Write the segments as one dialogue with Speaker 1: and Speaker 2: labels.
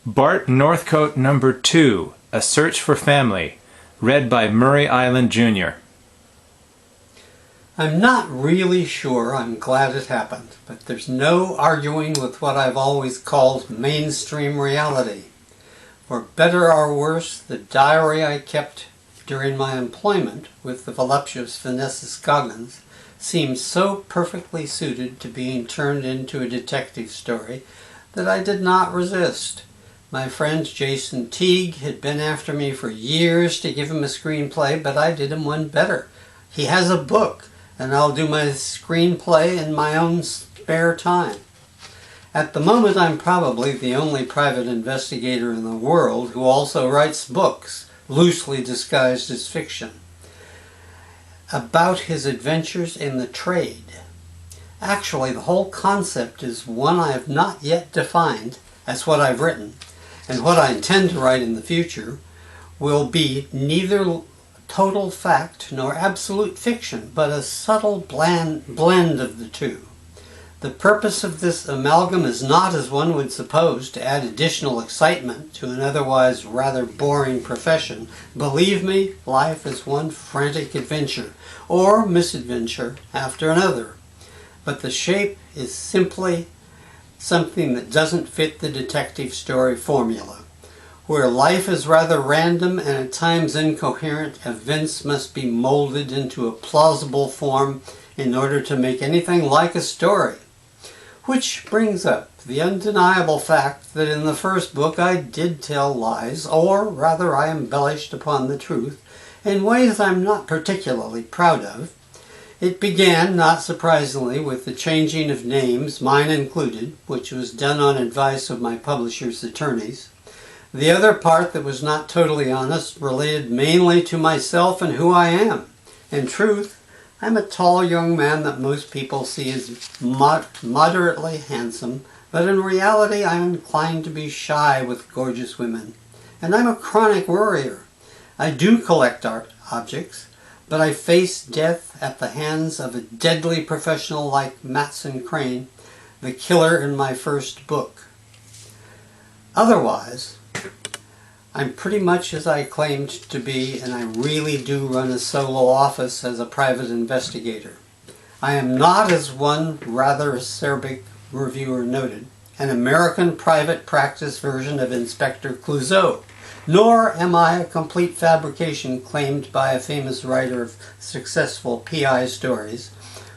Speaker 1: Bart Northcote Number 2, A Search for Family, read by Eiland Jr.
Speaker 2: I'm not really sure I'm glad it happened, but there's no arguing with what I've always called mainstream reality. For better or worse, the diary I kept during my employment with the voluptuous Vanessa Scoggins seemed so perfectly suited to being turned into a detective story that I did not resist. My friend Jason Teague had been after me for years to give him a screenplay, but I did him one better. He has a book, and I'll do my screenplay in my own spare time. At the moment, I'm probably the only private investigator in the world who also writes books, loosely disguised as fiction, about his adventures in the trade. Actually, the whole concept is one I have not yet defined as what I've written, and what I intend to write in the future will be neither total fact nor absolute fiction, but a subtle blend of the two. The purpose of this amalgam is not, as one would suppose, to add additional excitement to an otherwise rather boring profession. Believe me, life is one frantic adventure, or misadventure after another. But the shape is simply something that doesn't fit the detective story formula. Where life is rather random and at times incoherent, events must be molded into a plausible form in order to make anything like a story. Which brings up the undeniable fact that in the first book I did tell lies, or rather I embellished upon the truth, in ways I'm not particularly proud of. It began, not surprisingly, with the changing of names, mine included, which was done on advice of my publisher's attorneys. The other part that was not totally honest related mainly to myself and who I am. In truth, I'm a tall young man that most people see as moderately handsome, but in reality I'm inclined to be shy with gorgeous women. And I'm a chronic worrier. I do collect art objects, but I face death at the hands of a deadly professional like Matson Crane, the killer in my first book. Otherwise, I'm pretty much as I claimed to be, and I really do run a solo office as a private investigator. I am not, as one rather acerbic reviewer noted, an American private practice version of Inspector Clouseau, nor am I a complete fabrication claimed by a famous writer of successful PI stories,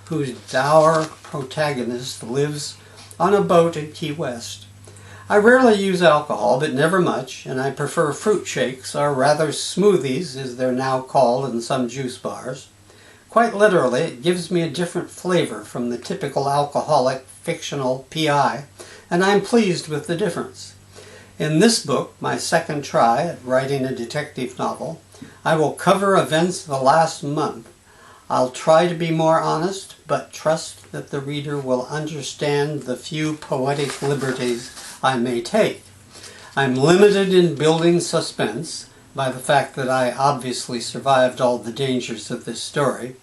Speaker 2: whose dour protagonist lives on a boat in Key West. I rarely use alcohol, but never much, and I prefer fruit shakes, or rather smoothies, as they're now called in some juice bars. Quite literally, it gives me a different flavor from the typical alcoholic fictional PI, and I'm pleased with the difference. In this book, my second try at writing a detective novel, I will cover events of the last month. I'll try to be more honest, but trust that the reader will understand the few poetic liberties I may take. I'm limited in building suspense by the fact that I obviously survived all the dangers of this story,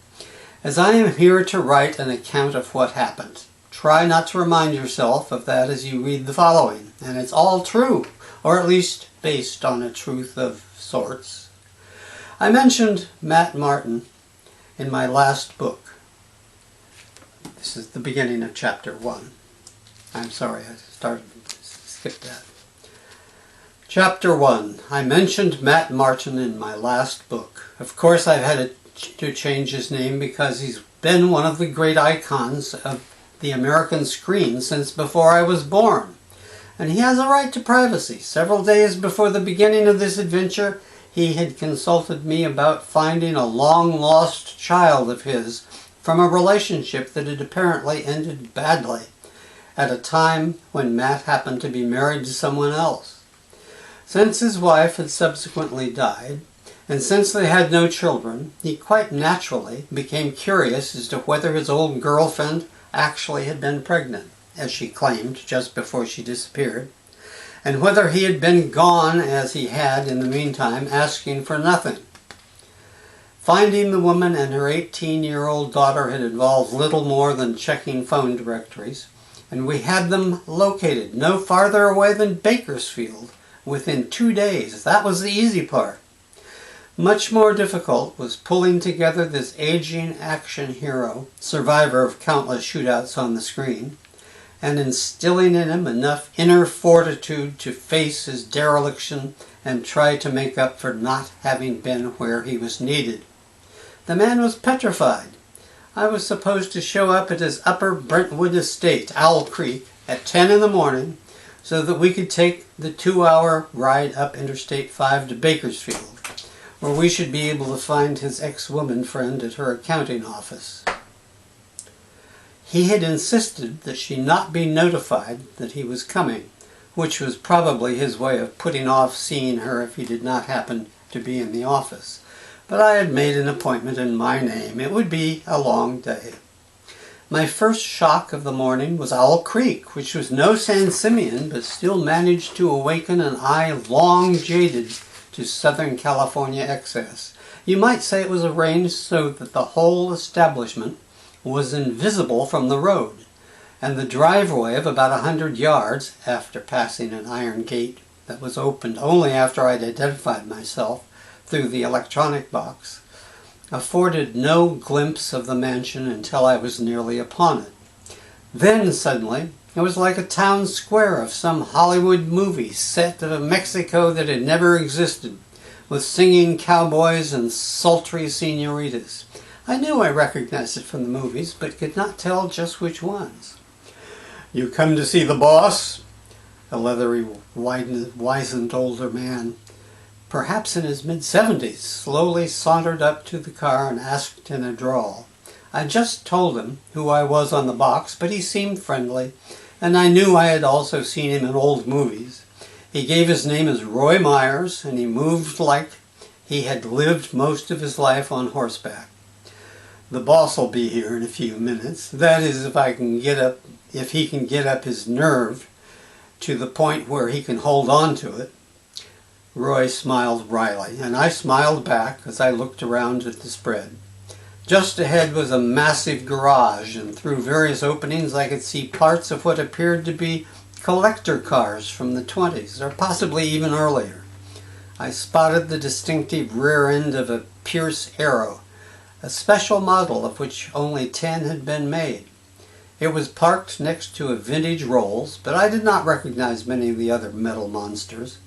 Speaker 2: as I am here to write an account of what happened. Try not to remind yourself of that as you read the following, and it's all true, or at least based on a truth of sorts. I mentioned Matt Martin in my last book. This is the beginning of chapter 1. I'm sorry, I skipped that. Chapter 1. I mentioned Matt Martin in my last book. Of course, I've had to change his name because he's been one of the great icons of the American screen since before I was born. And he has a right to privacy. Several days before the beginning of this adventure, he had consulted me about finding a long-lost child of his from a relationship that had apparently ended badly at a time when Matt happened to be married to someone else. Since his wife had subsequently died, and since they had no children, he quite naturally became curious as to whether his old girlfriend actually had been pregnant, as she claimed just before she disappeared, and whether he had been gone as he had in the meantime, asking for nothing. Finding the woman and her 18-year-old daughter had involved little more than checking phone directories, and we had them located no farther away than Bakersfield within 2 days. That was the easy part. Much more difficult was pulling together this aging action hero, survivor of countless shootouts on the screen, and instilling in him enough inner fortitude to face his dereliction and try to make up for not having been where he was needed. The man was petrified. I was supposed to show up at his Upper Brentwood estate, Owl Creek, at 10 in the morning so that we could take the 2-hour ride up Interstate 5 to Bakersfield, where we should be able to find his ex-woman friend at her accounting office. He had insisted that she not be notified that he was coming, which was probably his way of putting off seeing her if he did not happen to be in the office. But I had made an appointment in my name. It would be a long day. My first shock of the morning was Owl Creek, which was no San Simeon, but still managed to awaken an eye long jaded to Southern California excess. You might say it was arranged so that the whole establishment was invisible from the road, and the driveway of about 100 yards, after passing an iron gate that was opened only after I'd identified myself through the electronic box, afforded no glimpse of the mansion until I was nearly upon it. Then suddenly it was like a town square of some Hollywood movie set of a Mexico that had never existed, with singing cowboys and sultry senoritas. I knew I recognized it from the movies, but could not tell just which ones. "You come to see the boss?" A leathery, wizened older man, perhaps in his mid-70s, slowly sauntered up to the car and asked in a drawl. I just told him who I was on the box, but he seemed friendly, and I knew I had also seen him in old movies. He gave his name as Roy Myers, and he moved like he had lived most of his life on horseback. "The boss will be here in a few minutes. That is, if he can get up his nerve to the point where he can hold on to it." Roy smiled wryly, and I smiled back as I looked around at the spread. Just ahead was a massive garage, and through various openings I could see parts of what appeared to be collector cars from the 20s, or possibly even earlier. I spotted the distinctive rear end of a Pierce Arrow, a special model of which only 10 had been made. It was parked next to a vintage Rolls, but I did not recognize many of the other metal monsters.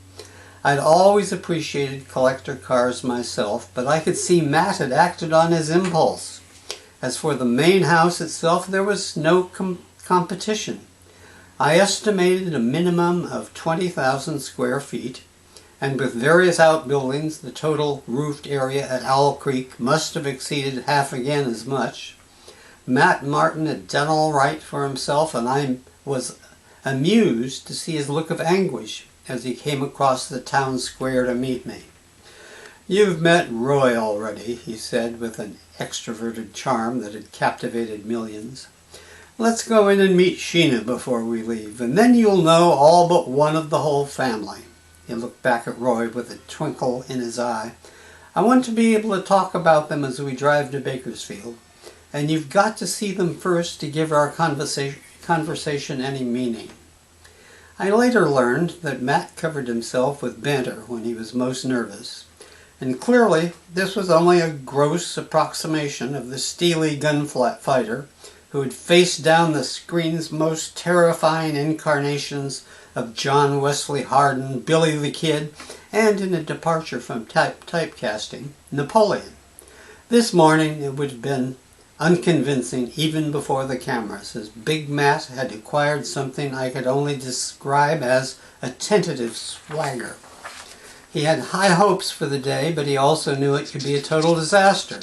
Speaker 2: I'd always appreciated collector cars myself, but I could see Matt had acted on his impulse. As for the main house itself, there was no competition. I estimated a minimum of 20,000 square feet, and with various outbuildings, the total roofed area at Owl Creek must have exceeded half again as much. Matt Martin had done all right for himself, and I was amused to see his look of anguish as he came across the town square to meet me. "You've met Roy already," he said with an extroverted charm that had captivated millions. "Let's go in and meet Sheena before we leave, and then you'll know all but one of the whole family." He looked back at Roy with a twinkle in his eye. "I want to be able to talk about them as we drive to Bakersfield, and you've got to see them first to give our conversation any meaning." I later learned that Matt covered himself with banter when he was most nervous, and clearly this was only a gross approximation of the steely gunfighter who had faced down the screen's most terrifying incarnations of John Wesley Hardin, Billy the Kid, and, in a departure from typecasting, Napoleon. This morning it would have been unconvincing even before the cameras, as Big Matt had acquired something I could only describe as a tentative swagger. He had high hopes for the day, but he also knew it could be a total disaster.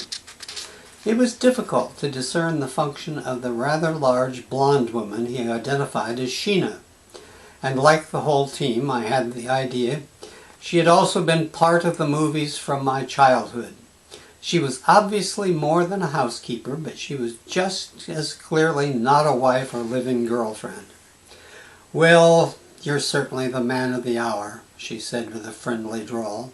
Speaker 2: It was difficult to discern the function of the rather large blonde woman he identified as Sheena, and like the whole team, I had the idea she had also been part of the movies from my childhood. She was obviously more than a housekeeper, but she was just as clearly not a wife or living girlfriend. "Well, you're certainly the man of the hour," she said with a friendly drawl.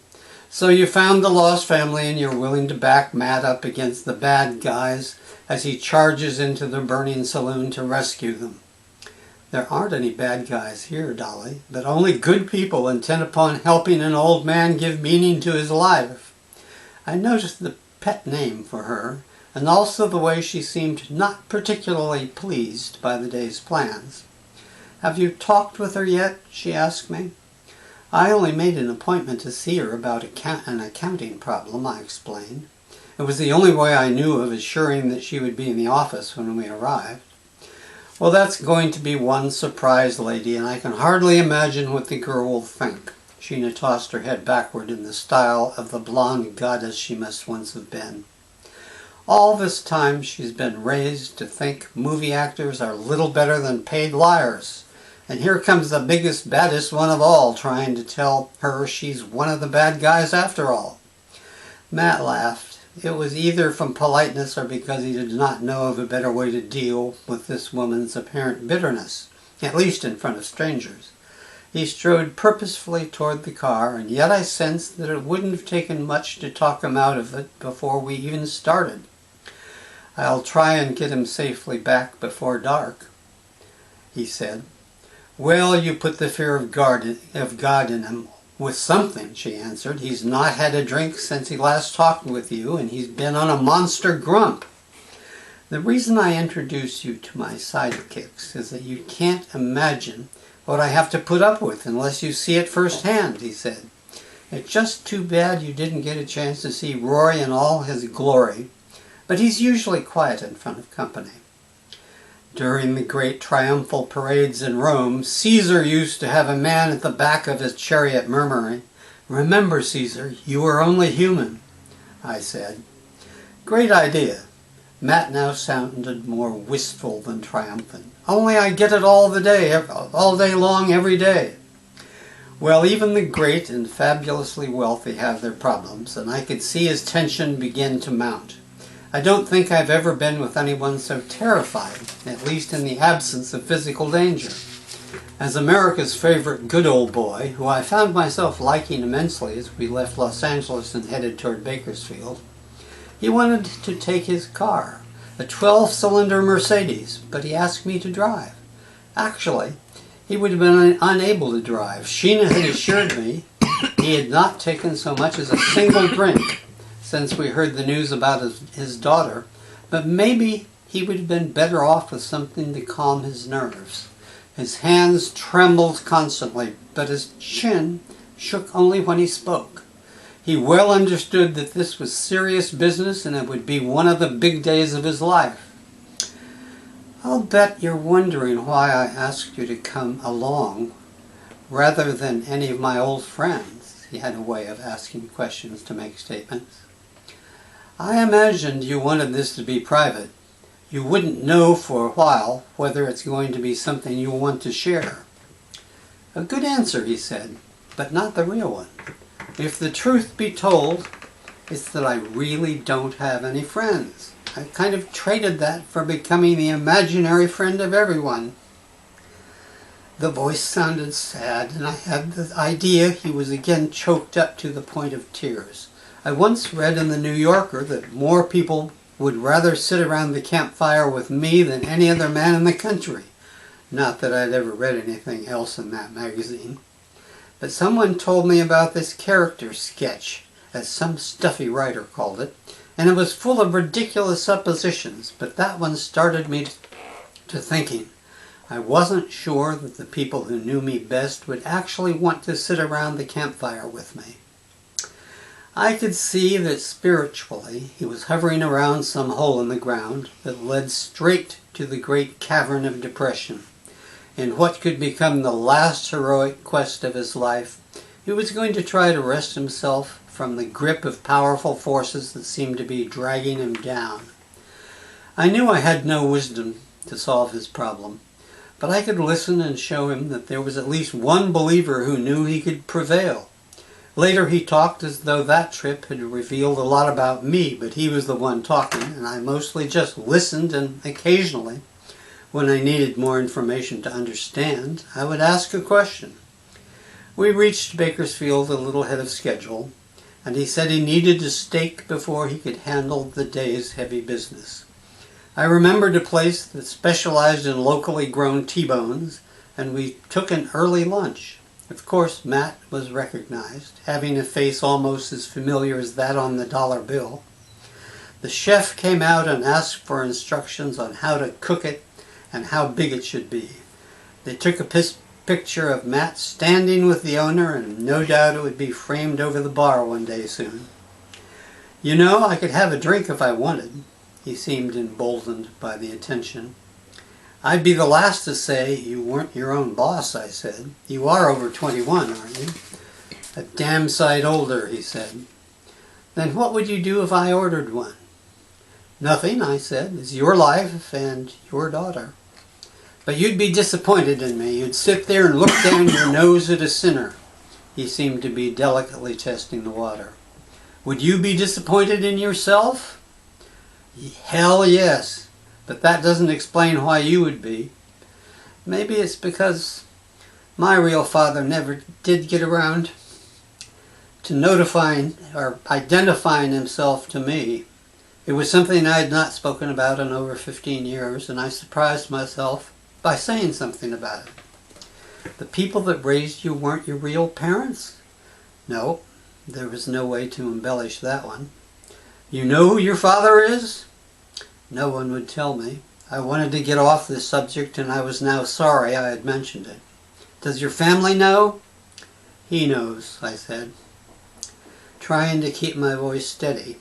Speaker 2: "So you found the lost family and you're willing to back Matt up against the bad guys as he charges into the burning saloon to rescue them." There aren't any bad guys here, Dolly, but only good people intent upon helping an old man give meaning to his life. I noticed the pet name for her, and also the way she seemed not particularly pleased by the day's plans. Have you talked with her yet? She asked me. I only made an appointment to see her about an accounting problem, I explained. It was the only way I knew of assuring that she would be in the office when we arrived. Well, that's going to be one surprise, lady, and I can hardly imagine what the girl will think. Sheena tossed her head backward in the style of the blonde goddess she must once have been. All this time she's been raised to think movie actors are little better than paid liars. And here comes the biggest, baddest one of all trying to tell her she's one of the bad guys after all. Matt laughed. It was either from politeness or because he did not know of a better way to deal with this woman's apparent bitterness, at least in front of strangers. He strode purposefully toward the car, and yet I sensed that it wouldn't have taken much to talk him out of it before we even started. I'll try and get him safely back before dark, he said. Well, you put the fear of God in him with something, she answered. He's not had a drink since he last talked with you, and he's been on a monster grump. The reason I introduce you to my sidekicks is that you can't imagine what I have to put up with unless you see it firsthand, he said. It's just too bad you didn't get a chance to see Rory in all his glory, but he's usually quiet in front of company. During the great triumphal parades in Rome, Caesar used to have a man at the back of his chariot murmuring, "Remember, Caesar, you are only human," I said. Great idea. Matt now sounded more wistful than triumphant. Only I get it all day long, every day. Well, even the great and fabulously wealthy have their problems, and I could see his tension begin to mount. I don't think I've ever been with anyone so terrified, at least in the absence of physical danger. As America's favorite good old boy, who I found myself liking immensely as we left Los Angeles and headed toward Bakersfield, he wanted to take his car, a 12-cylinder Mercedes, but he asked me to drive. Actually, he would have been unable to drive. Sheena had assured me he had not taken so much as a single drink since we heard the news about his daughter, but maybe he would have been better off with something to calm his nerves. His hands trembled constantly, but his chin shook only when he spoke. He well understood that this was serious business and it would be one of the big days of his life. I'll bet you're wondering why I asked you to come along rather than any of my old friends. He had a way of asking questions to make statements. I imagined you wanted this to be private. You wouldn't know for a while whether it's going to be something you want to share. A good answer, he said, but not the real one. If the truth be told, it's that I really don't have any friends. I kind of traded that for becoming the imaginary friend of everyone. The voice sounded sad, and I had the idea he was again choked up to the point of tears. I once read in the New Yorker that more people would rather sit around the campfire with me than any other man in the country. Not that I'd ever read anything else in that magazine. But someone told me about this character sketch, as some stuffy writer called it, and it was full of ridiculous suppositions, but that one started me to thinking. I wasn't sure that the people who knew me best would actually want to sit around the campfire with me. I could see that spiritually he was hovering around some hole in the ground that led straight to the great cavern of depression. In what could become the last heroic quest of his life, he was going to try to wrest himself from the grip of powerful forces that seemed to be dragging him down. I knew I had no wisdom to solve his problem, but I could listen and show him that there was at least one believer who knew he could prevail. Later he talked as though that trip had revealed a lot about me, but he was the one talking, and I mostly just listened, and occasionally, when I needed more information to understand, I would ask a question. We reached Bakersfield a little ahead of schedule, and he said he needed a steak before he could handle the day's heavy business. I remembered a place that specialized in locally grown T-bones, and we took an early lunch. Of course, Matt was recognized, having a face almost as familiar as that on the dollar bill. The chef came out and asked for instructions on how to cook it and how big it should be. They took a picture of Matt standing with the owner, and no doubt it would be framed over the bar one day soon. You know, I could have a drink if I wanted. He seemed emboldened by the attention. I'd be the last to say you weren't your own boss, I said. You are over 21, aren't you? A damn sight older, he said. Then what would you do if I ordered one? Nothing, I said. It's your life and your daughter. But you'd be disappointed in me. You'd sit there and look down your nose at a sinner. He seemed to be delicately testing the water. Would you be disappointed in yourself? Hell yes. But that doesn't explain why you would be. Maybe it's because my real father never did get around to notifying or identifying himself to me. It was something I had not spoken about in over 15 years, and I surprised myself by saying something about it. The people that raised you weren't your real parents? No, there was no way to embellish that one. You know who your father is? No one would tell me. I wanted to get off this subject, and I was now sorry I had mentioned it. Does your family know? He knows, I said, trying to keep my voice steady.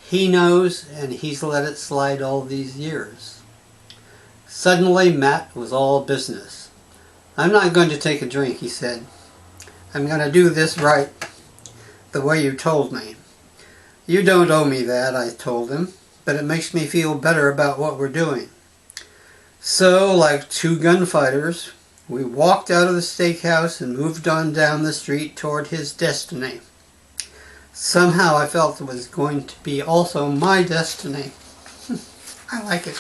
Speaker 2: He knows, and he's let it slide all these years. Suddenly, Matt was all business. I'm not going to take a drink, he said. I'm going to do this right, the way you told me. You don't owe me that, I told him, but it makes me feel better about what we're doing. So, like two gunfighters, we walked out of the steakhouse and moved on down the street toward his destiny. Somehow I felt it was going to be also my destiny. I like it.